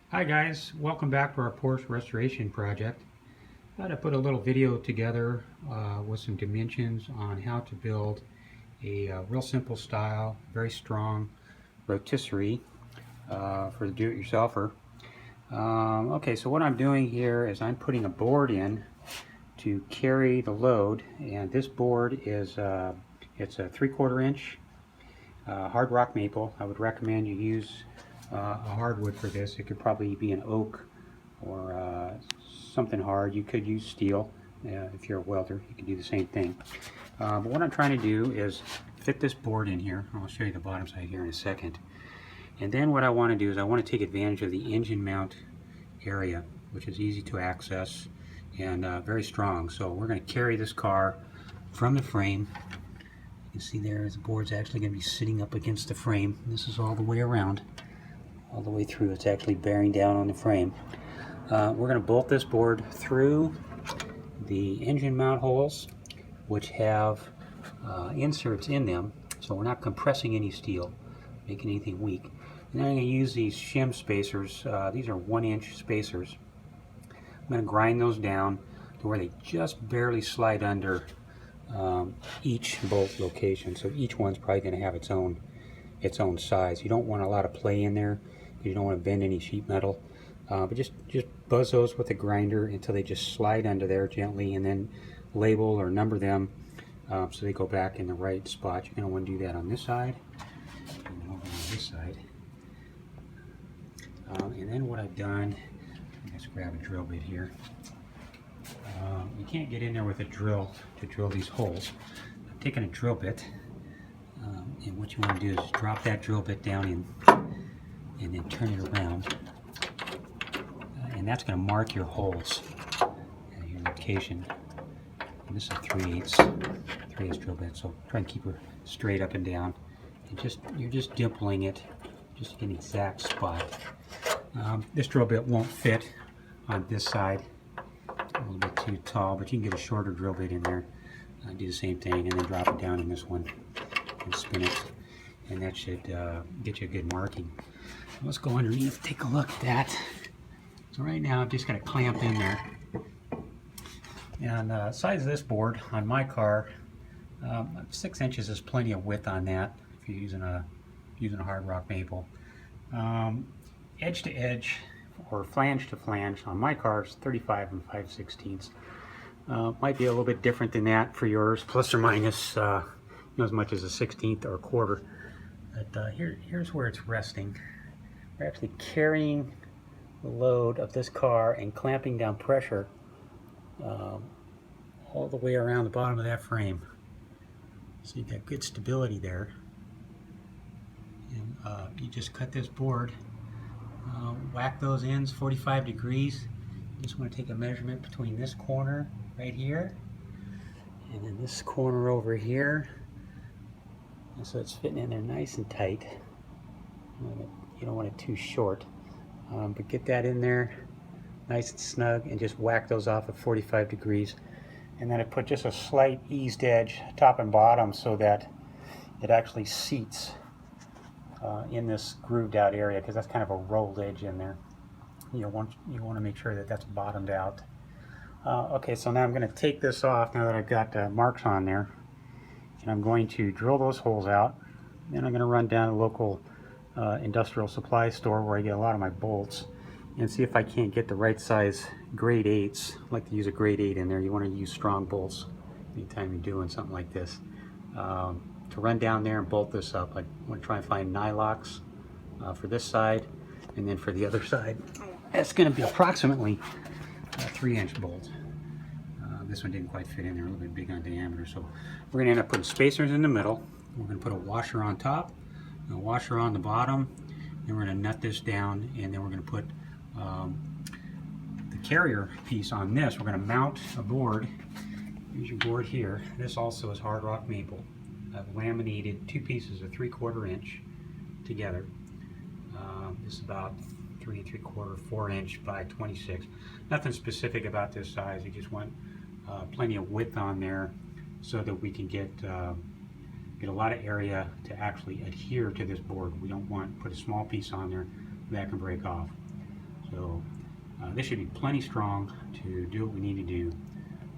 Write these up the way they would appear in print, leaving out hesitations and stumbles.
Hi guys, welcome back to our Porsche restoration project. I thought I'd put a little video together with some dimensions on how to build a real simple style, very strong rotisserie for the do-it-yourselfer. Okay, so what I'm doing here is I'm putting a board in to carry the load, and this board is it's a 3/4 inch hard rock maple. I would recommend you use a hardwood for this. It could probably be an oak or something hard. You could use steel if you're a welder. You can do the same thing. But what I'm trying to do is fit this board in here. I'll show you the bottom side here in a second. And then what I want to do is I want to take advantage of the engine mount area, which is easy to access and very strong. So we're going to carry this car from the frame. You can see there the board's actually going to be sitting up against the frame. This is all the way around, all the way through. It's actually bearing down on the frame. We're going to bolt this board through the engine mount holes, which have inserts in them, so we're not compressing any steel, making anything weak. And then I'm going to use these shim spacers. These are 1-inch spacers. I'm going to grind those down to where they just barely slide under each bolt location. So each one's probably going to have its own size. You don't want a lot of play in there. You don't want to bend any sheet metal. But just buzz those with a grinder until they just slide under there gently, and then label or number them so they go back in the right spot. You're going to want to do that on this side and then over on this side. And then what I've done, let's grab a drill bit here. You can't get in there with a drill to drill these holes. I've taken a drill bit, and what you want to do is just drop that drill bit down in, and then turn it around. And that's going to mark your holes, your location. And this is a 3/8 drill bit, so try and keep her straight up and down. And you're just dimpling it, just to get an exact spot. This drill bit won't fit on this side, a little bit too tall, but you can get a shorter drill bit in there. Do the same thing, and then drop it down in this one and spin it, and that should get you a good marking. Let's go underneath, take a look at that. So right now I'm just going to clamp in there. And the size of this board on my car, 6 inches is plenty of width on that if you're using a hard rock maple. Edge to edge or flange to flange on my car is 35 5/16. Might be a little bit different than that for yours, plus or minus as much as a 1/16 or a quarter. But here's where it's resting. We're actually carrying the load of this car and clamping down pressure all the way around the bottom of that frame. So you've got good stability there. And you just cut this board, whack those ends 45 degrees. You just want to take a measurement between this corner right here and then this corner over here. And so it's fitting in there nice and tight. You don't want it too short. But get that in there nice and snug, and just whack those off at 45 degrees. And then I put just a slight eased edge top and bottom so that it actually seats in this grooved out area, because that's kind of a rolled edge in there. You want to make sure that that's bottomed out. Okay, so now I'm going to take this off now that I've got marks on there, and I'm going to drill those holes out. Then I'm going to run down to the local industrial supply store where I get a lot of my bolts, and see if I can't get the right size grade 8s. I like to use a grade 8 in there. You want to use strong bolts anytime you're doing something like this. To run down there and bolt this up, I want to try and find nylocks for this side, and then for the other side, it's going to be approximately a 3-inch bolt. This one didn't quite fit in there, a little bit big on diameter, so we're going to end up putting spacers in the middle. We're going to put a washer on top, a washer on the bottom, then we're going to nut this down, and then we're going to put the carrier piece on this. We're going to mount a board. Here's your board here. This also is hard rock maple. I've laminated 2 pieces of 3/4 inch together. This is about 3 3/4, 4-inch by 26. Nothing specific about this size. You just want plenty of width on there so that we can get a lot of area to actually adhere to this board. We don't want to put a small piece on there that can break off. So this should be plenty strong to do what we need to do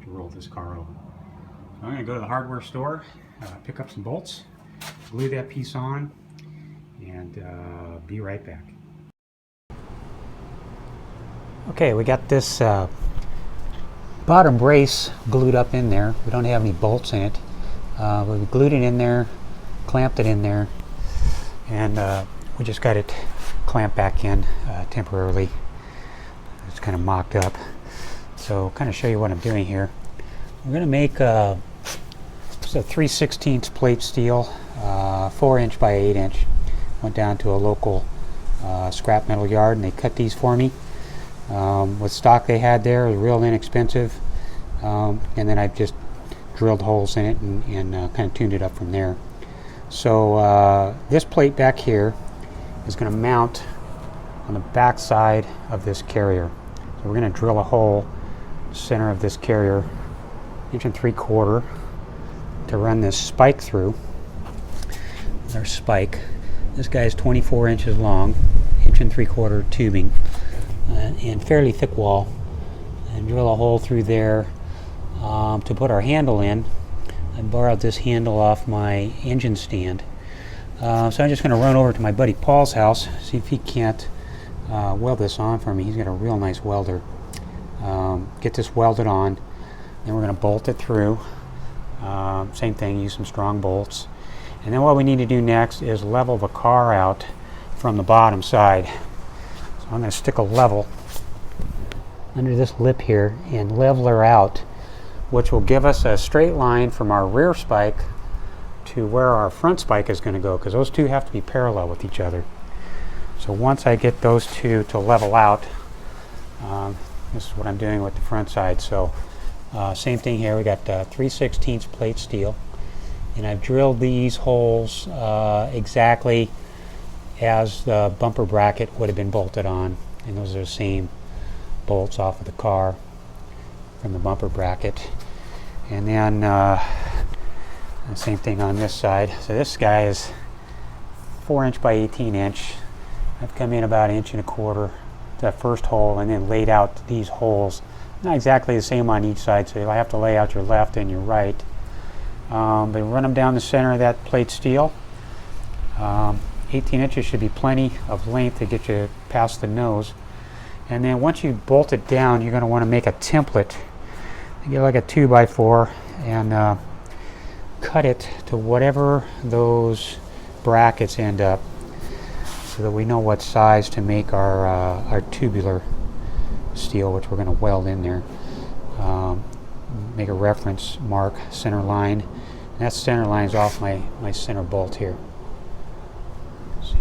to roll this car over. So I'm going to go to the hardware store, pick up some bolts, glue that piece on, and be right back. Okay, we got this bottom brace glued up in there. We don't have any bolts in it. We glued it in there, clamped it in there, and we just got it clamped back in temporarily. It's kind of mocked up. So kind of show you what I'm doing here. We're going to make it's a 3/16 plate steel, 4" by 8". Went down to a local scrap metal yard and they cut these for me. What stock they had there was real inexpensive, and then I just drilled holes in it and kind of tuned it up from there. So this plate back here is going to mount on the back side of this carrier. So we're going to drill a hole center of this carrier, 1 3/4, to run this spike through. Our spike. This guy is 24 inches long, 1 3/4 tubing, and fairly thick wall, and drill a hole through there to put our handle in. I borrowed this handle off my engine stand. So I'm just going to run over to my buddy Paul's house, see if he can't weld this on for me. He's got a real nice welder. Get this welded on, then we're going to bolt it through. Same thing, use some strong bolts. And then what we need to do next is level the car out from the bottom side. So I'm going to stick a level under this lip here and level her out, which will give us a straight line from our rear spike to where our front spike is going to go, because those two have to be parallel with each other. So once I get those two to level out, this is what I'm doing with the front side. So same thing here, we got 3/16 plate steel, and I've drilled these holes exactly as the bumper bracket would have been bolted on, and those are the same bolts off of the car from the bumper bracket. And then the same thing on this side. So this guy is 4" by 18". I've come in about 1 1/4 to that first hole and then laid out these holes. Not exactly the same on each side, so you'll have to lay out your left and your right. But run them down the center of that plate steel. 18 inches should be plenty of length to get you past the nose. And then once you bolt it down, you're going to want to make a template. Get like a 2x4 and cut it to whatever those brackets end up, so that we know what size to make our tubular steel, which we're going to weld in there. Make a reference mark, center line, and that center line is off my center bolt here. See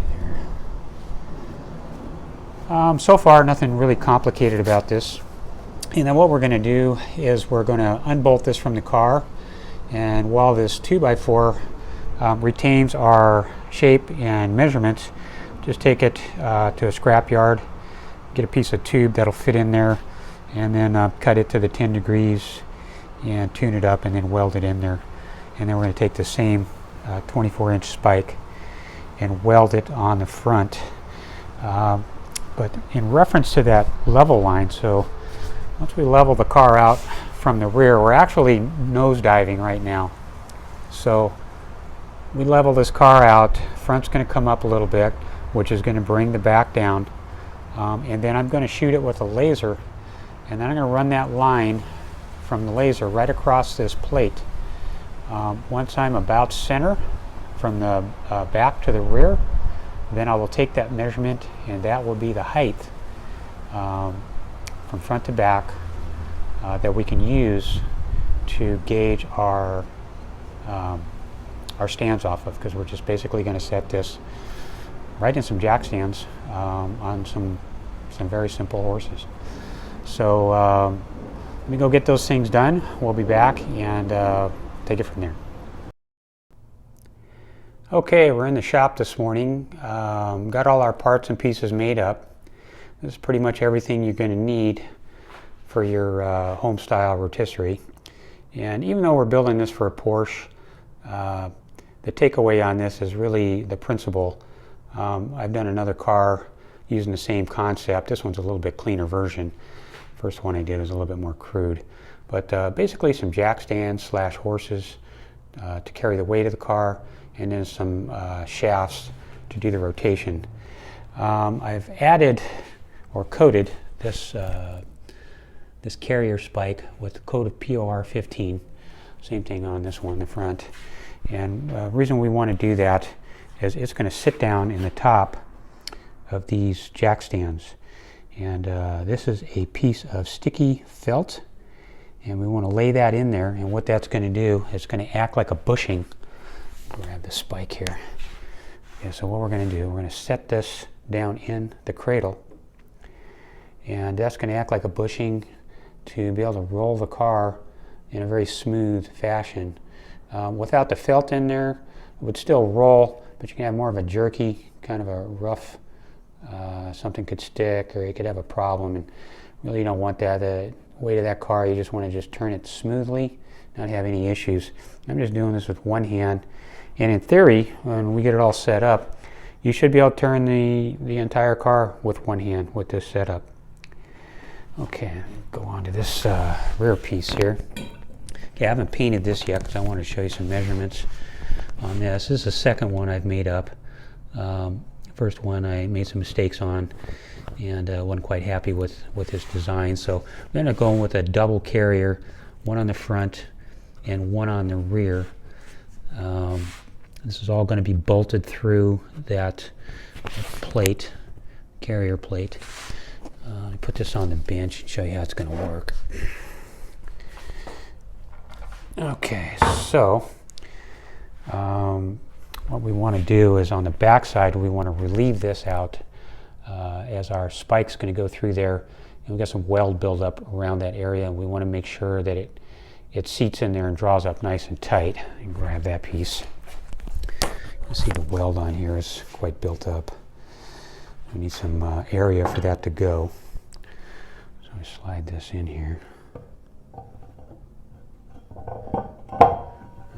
there. So far nothing really complicated about this. And then what we're going to do is we're going to unbolt this from the car, and while this 2x4 retains our shape and measurements, just take it to a scrap yard, get a piece of tube that'll fit in there, and then cut it to the 10 degrees and tune it up and then weld it in there. And then we're going to take the same 24-inch spike and weld it on the front. But in reference to that level line, so once we level the car out from the rear, we're actually nose diving right now. So we level this car out, front's going to come up a little bit, which is going to bring the back down. And then I'm going to shoot it with a laser, and then I'm going to run that line from the laser right across this plate. Once I'm about center from the back to the rear, then I will take that measurement, and that will be the height from front to back that we can use to gauge our stands off of, because we're just basically going to set this right in some jack stands on some very simple horses. So let me go get those things done. We'll be back and take it from there. Okay, we're in the shop this morning. Got all our parts and pieces made up. This is pretty much everything you're going to need for your home style rotisserie. And even though we're building this for a Porsche, the takeaway on this is really the principle. I've done another car using the same concept. This one's a little bit cleaner version. First one I did was a little bit more crude. But basically some jack stands / horses to carry the weight of the car, and then some shafts to do the rotation. I've added or coated this this carrier spike with the coat of POR 15. Same thing on this one in the front. And the reason we want to do that is it's going to sit down in the top of these jack stands. And this is a piece of sticky felt, and we want to lay that in there, and what that's going to do is going to act like a bushing. Grab the spike here. Okay, so what we're going to do, we're going to set this down in the cradle, and that's going to act like a bushing to be able to roll the car in a very smooth fashion. Without the felt in there, it would still roll, but you can have more of a jerky, kind of a rough, something could stick or you could have a problem, and really you don't want that. The weight of that car, you just want to just turn it smoothly, not have any issues. I'm just doing this with one hand, and in theory, when we get it all set up, you should be able to turn the entire car with one hand with this setup. Okay, go on to this rear piece here. Okay, I haven't painted this yet because I want to show you some measurements on this. This is the second one I've made up. First one I made some mistakes on and wasn't quite happy with this design. So I'm going to go with a double carrier, one on the front and one on the rear. This is all going to be bolted through that plate, carrier plate. I'll put this on the bench and show you how it's going to work. Okay, so what we want to do is on the back side, we want to relieve this out as our spike's going to go through there. And we've got some weld buildup around that area, and we want to make sure that it seats in there and draws up nice and tight. And grab that piece. You see the weld on here is quite built up. We need some area for that to go. So I slide this in here.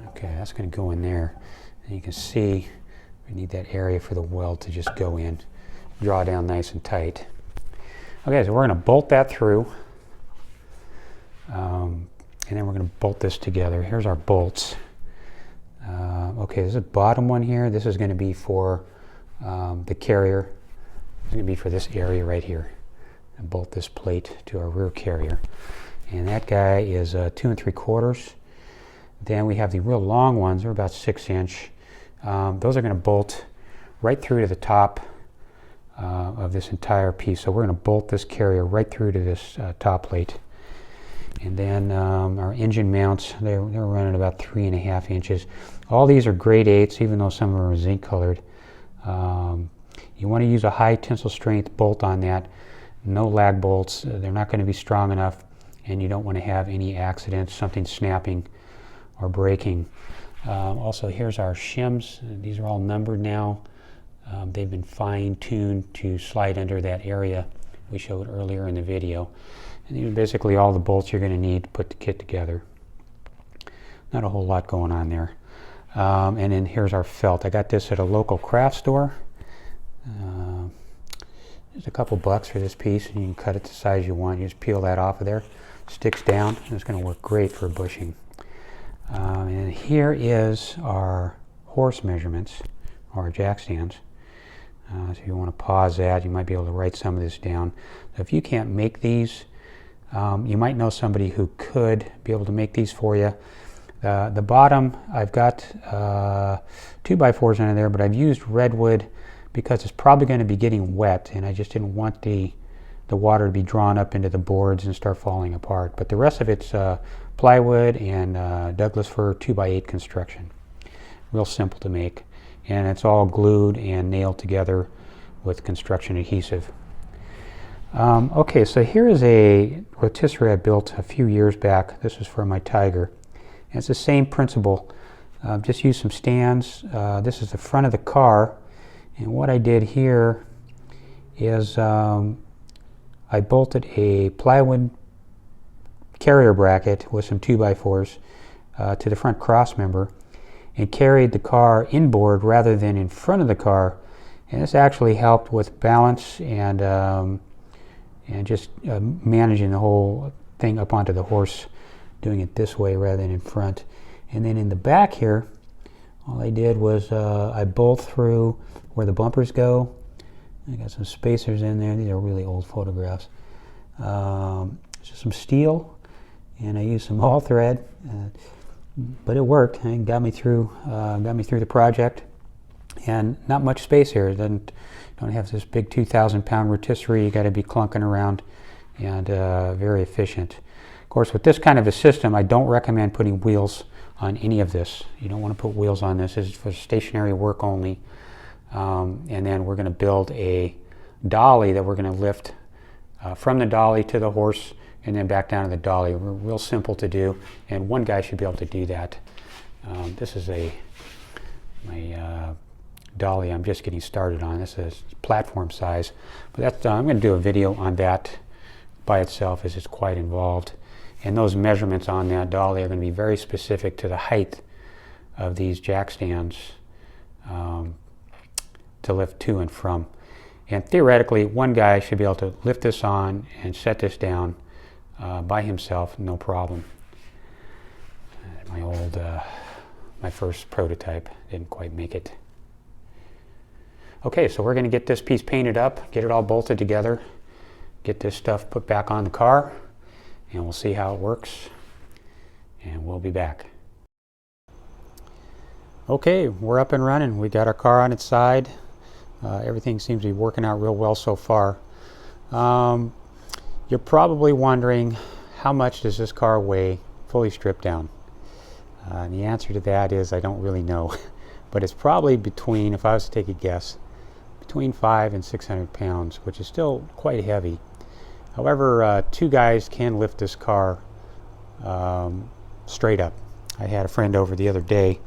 Okay, that's going to go in there. And you can see we need that area for the weld to just go in, draw down nice and tight. Okay, so we're going to bolt that through. And then we're going to bolt this together. Here's our bolts. Okay, this is the bottom one here. This is going to be for the carrier. It's going to be for this area right here. And bolt this plate to our rear carrier. And that guy is 2 3/4. Then we have the real long ones. They're about 6-inch. Those are going to bolt right through to the top of this entire piece. So we're going to bolt this carrier right through to this top plate. And then our engine mounts, they're running about 3.5 inches. All these are grade 8s, even though some of them are zinc colored. You want to use a high tensile strength bolt on that. No lag bolts. They're not going to be strong enough, and you don't want to have any accidents, something snapping or breaking. Also, here's our shims. These are all numbered now. They've been fine-tuned to slide under that area we showed earlier in the video. And these are basically all the bolts you're going to need to put the kit together. Not a whole lot going on there. And then here's our felt. I got this at a local craft store. There's a couple bucks for this piece, and you can cut it the size you want. You just peel that off of there. Sticks down, and it's going to work great for bushing. And here is our horse measurements, or jack stands. So if you want to pause that, you might be able to write some of this down. So if you can't make these, you might know somebody who could be able to make these for you. The bottom, I've got 2x4s under there, but I've used redwood because it's probably going to be getting wet, and I just didn't want the water to be drawn up into the boards and start falling apart. But the rest of it's plywood and Douglas fir 2x8 construction. Real simple to make, and it's all glued and nailed together with construction adhesive. Okay, so here is a rotisserie I built a few years back. This was for my Tiger. And it's the same principle. Just use some stands. This is the front of the car, and what I did here is I bolted a plywood carrier bracket with some 2x4s to the front cross member and carried the car inboard rather than in front of the car, And this actually helped with balance and just managing the whole thing up onto the horse, doing it this way rather than in front. And then in the back here, all I did was I bolt through where the bumpers go. I got some spacers in there. These are really old photographs. Just some steel, and I used some all thread, but it worked and got me through the project. And not much space here. Don't have this big 2,000-pound rotisserie you got to be clunking around, and very efficient. Of course, with this kind of a system, I don't recommend putting wheels on any of this. You don't want to put wheels on this. This is for stationary work only. And then we're going to build a dolly that we're going to lift from the dolly to the horse and then back down to the dolly. Real simple to do, and one guy should be able to do that. This is my dolly I'm just getting started on. This is platform size, but that's I'm going to do a video on that by itself, as it's quite involved. And those measurements on that dolly are going to be very specific to the height of these jack stands to lift to and from. And theoretically, one guy should be able to lift this on and set this down by himself, no problem. My first prototype didn't quite make it. Okay, so we're going to get this piece painted up, get it all bolted together, get this stuff put back on the car, and we'll see how it works, and we'll be back. Okay, we're up and running. We got our car on its side. Everything seems to be working out real well so far. You're probably wondering, how much does this car weigh fully stripped down? And the answer to that is I don't really know. But it's probably between, if I was to take a guess, between 500 and 600 pounds, which is still quite heavy. However, two guys can lift this car straight up. I had a friend over the other day.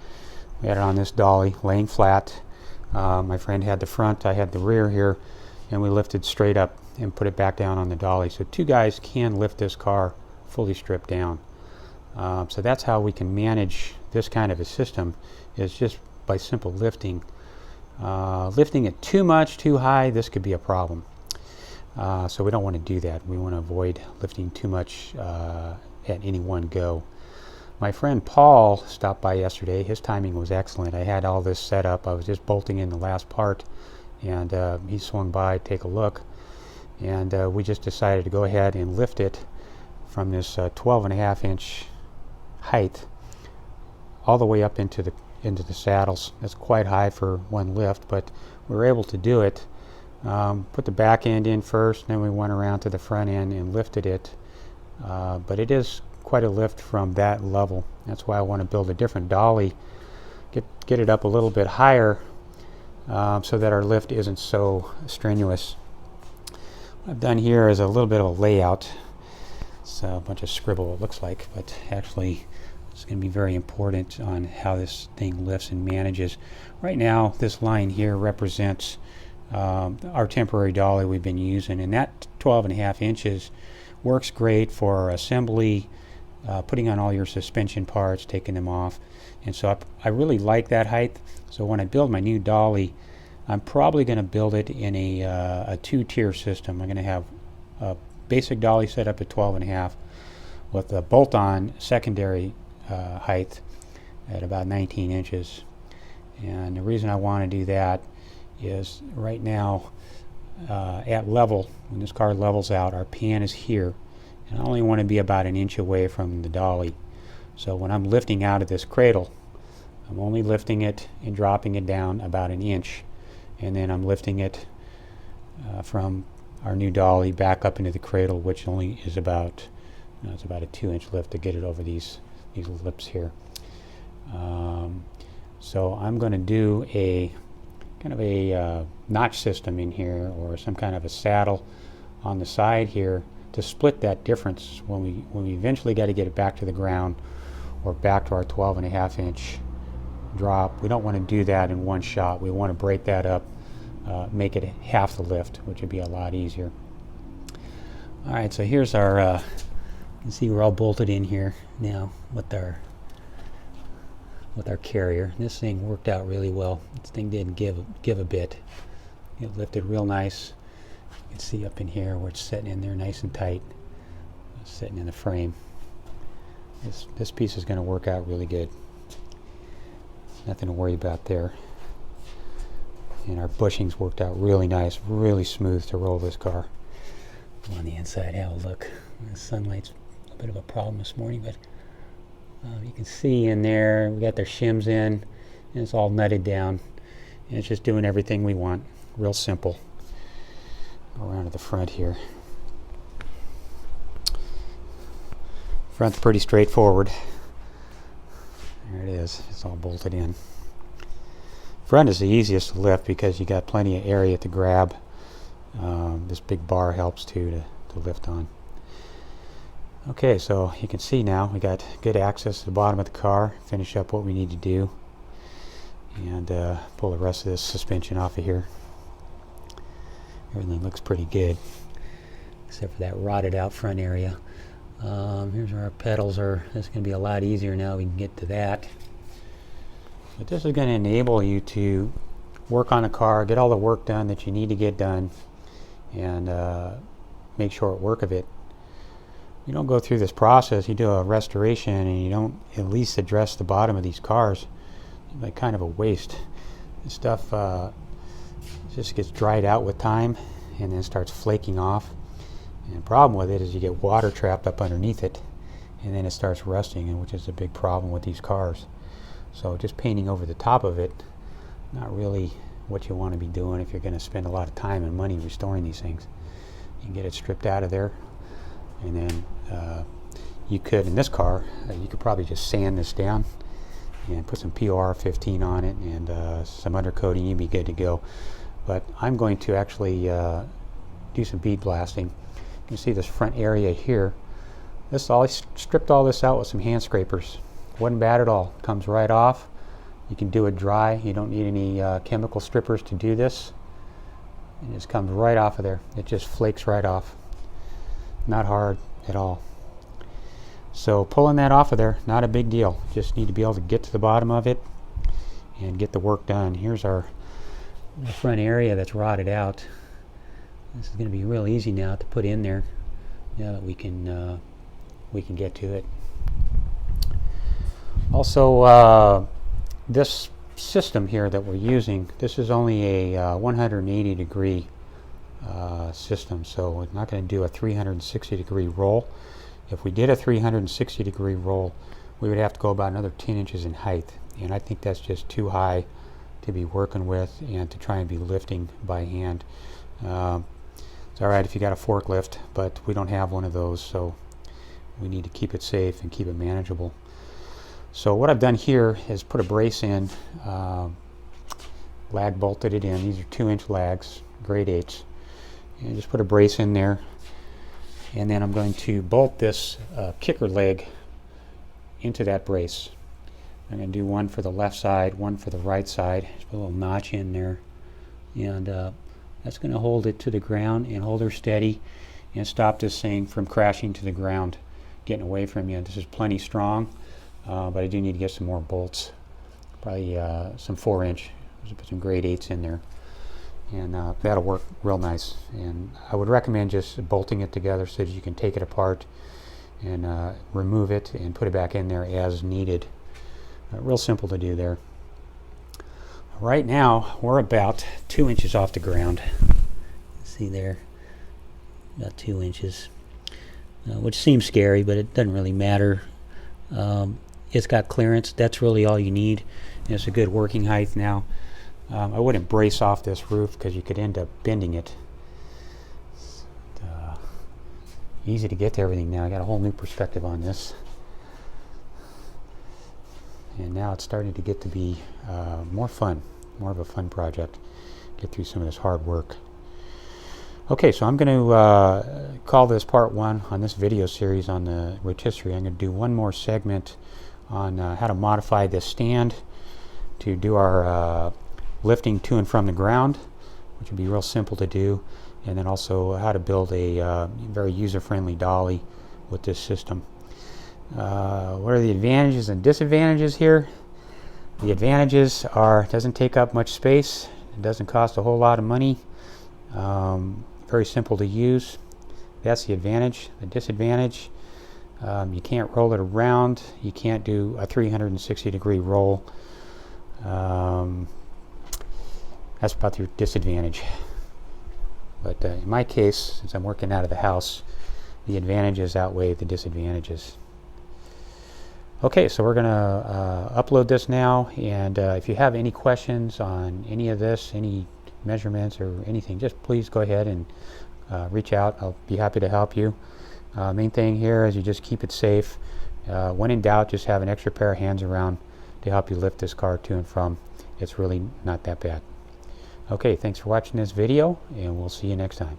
We had it on this dolly, laying flat. My friend had the front, I had the rear here, and we lifted straight up and put it back down on the dolly. So two guys can lift this car fully stripped down. So that's how we can manage this kind of a system, is just by simple lifting. Lifting it too much, too high, this could be a problem. So we don't want to do that. We want to avoid lifting too much at any one go. My friend Paul stopped by yesterday. His timing was excellent. I had all this set up. I was just bolting in the last part, and he swung by to take a look. And we just decided to go ahead and lift it from this 12.5-inch height all the way up into the saddles. That's quite high for one lift, but we were able to do it. Put the back end in first, then we went around to the front end and lifted it. But it is quite a lift from that level. That's why I want to build a different dolly, get it up a little bit higher, so that our lift isn't so strenuous. What I've done here is a little bit of a layout. It's a bunch of scribble, it looks like, but actually it's going to be very important on how this thing lifts and manages. Right now, this line here represents our temporary dolly we've been using, and that 12.5 inches works great for assembly, putting on all your suspension parts, taking them off. And so I really like that height. So when I build my new dolly, I'm probably going to build it in a two-tier system. I'm going to have a basic dolly set up at 12.5 with a bolt-on secondary height at about 19 inches. And the reason I want to do that is right now at level, when this car levels out, our pan is here, and I only want to be about an inch away from the dolly. So when I'm lifting out of this cradle, I'm only lifting it and dropping it down about an inch, and then I'm lifting it from our new dolly back up into the cradle, which only is about it's about a 2-inch lift to get it over these lips here. So I'm going to do a kind of a notch system in here, or some kind of a saddle on the side here to split that difference when we eventually got to get it back to the ground or back to our 12.5-inch drop. We don't want to do that in one shot. We want to break that up, make it half the lift, which would be a lot easier. All right, so here's our you can see we're all bolted in here now with our carrier. This thing worked out really well. This thing didn't give a bit. It lifted real nice. You can see up in here where it's sitting in there nice and tight. It's sitting in the frame. This piece is going to work out really good. Nothing to worry about there. And our bushings worked out really nice, really smooth to roll this car. On the inside, have a look. The sunlight's a bit of a problem this morning, but you can see in there we got their shims in, and it's all nutted down, and it's just doing everything we want. Real simple. Go around to the front here. Front's pretty straightforward. There it is. It's all bolted in. Front is the easiest to lift because you got plenty of area to grab. This big bar helps too to lift on. Okay, so you can see now we got good access to the bottom of the car. Finish up what we need to do and pull the rest of this suspension off of here. Everything looks pretty good except for that rotted out front area. Here's where our pedals are. This is going to be a lot easier now we can get to that. But this is going to enable you to work on a car, get all the work done that you need to get done, and make short work of it. You don't go through this process, you do a restoration and you don't at least address the bottom of these cars. It's like kind of a waste. This stuff just gets dried out with time and then starts flaking off. And the problem with it is you get water trapped up underneath it and then it starts rusting, and which is a big problem with these cars. So just painting over the top of it, not really what you want to be doing if you're going to spend a lot of time and money restoring these things. You can get it stripped out of there, and then you could, in this car, you could probably just sand this down and put some POR 15 on it and some undercoating, you'd be good to go. But I'm going to actually do some bead blasting. You can see this front area here. I stripped all this out with some hand scrapers. Wasn't bad at all. Comes right off. You can do it dry. You don't need any chemical strippers to do this. It just comes right off of there. It just flakes right off. Not hard at all. So pulling that off of there, not a big deal. Just need to be able to get to the bottom of it and get the work done. Here's our front area that's rotted out. This is going to be real easy now to put in there. Now that we can get to it. Also, this system here that we're using, this is only a 180 degree system, so we're not going to do a 360 degree roll. If we did a 360 degree roll, we would have to go about another 10 inches in height, and I think that's just too high to be working with and to try and be lifting by hand. It's alright if you got a forklift, but we don't have one of those, so we need to keep it safe and keep it manageable. So what I've done here is put a brace in, lag bolted it in. These are 2-inch lags, grade 8s. And just put a brace in there. And then I'm going to bolt this kicker leg into that brace. I'm going to do one for the left side, one for the right side. Just put a little notch in there. And that's going to hold it to the ground and hold her steady and stop this thing from crashing to the ground, getting away from you. This is plenty strong. But I do need to get some more bolts, probably some 4-inch. Put some grade 8s in there, and that'll work real nice. And I would recommend just bolting it together so that you can take it apart and remove it and put it back in there as needed. Real simple to do there. Right now we're about 2 inches off the ground. See there, about 2 inches, which seems scary, but it doesn't really matter. It's got clearance. That's really all you need. And it's a good working height now. I wouldn't brace off this roof because you could end up bending it. Easy to get to everything now. I got a whole new perspective on this. And now it's starting to get to be more fun, more of a fun project. Get through some of this hard work. Okay, so I'm going to call this part 1 on this video series on the rotisserie. I'm going to do one more segment on how to modify this stand to do our lifting to and from the ground, which would be real simple to do, and then also how to build a very user-friendly dolly with this system. What are the advantages and disadvantages here? The advantages are it doesn't take up much space, It doesn't cost a whole lot of money. Very simple to use. That's the advantage. The disadvantage, you can't roll it around. You can't do a 360-degree roll. That's about your disadvantage. But in my case, since I'm working out of the house, the advantages outweigh the disadvantages. Okay, so we're going to upload this now, and if you have any questions on any of this, any measurements or anything, just please go ahead and reach out. I'll be happy to help you. Main thing here is you just keep it safe. When in doubt, just have an extra pair of hands around to help you lift this car to and from. It's really not that bad. Okay, thanks for watching this video, and we'll see you next time.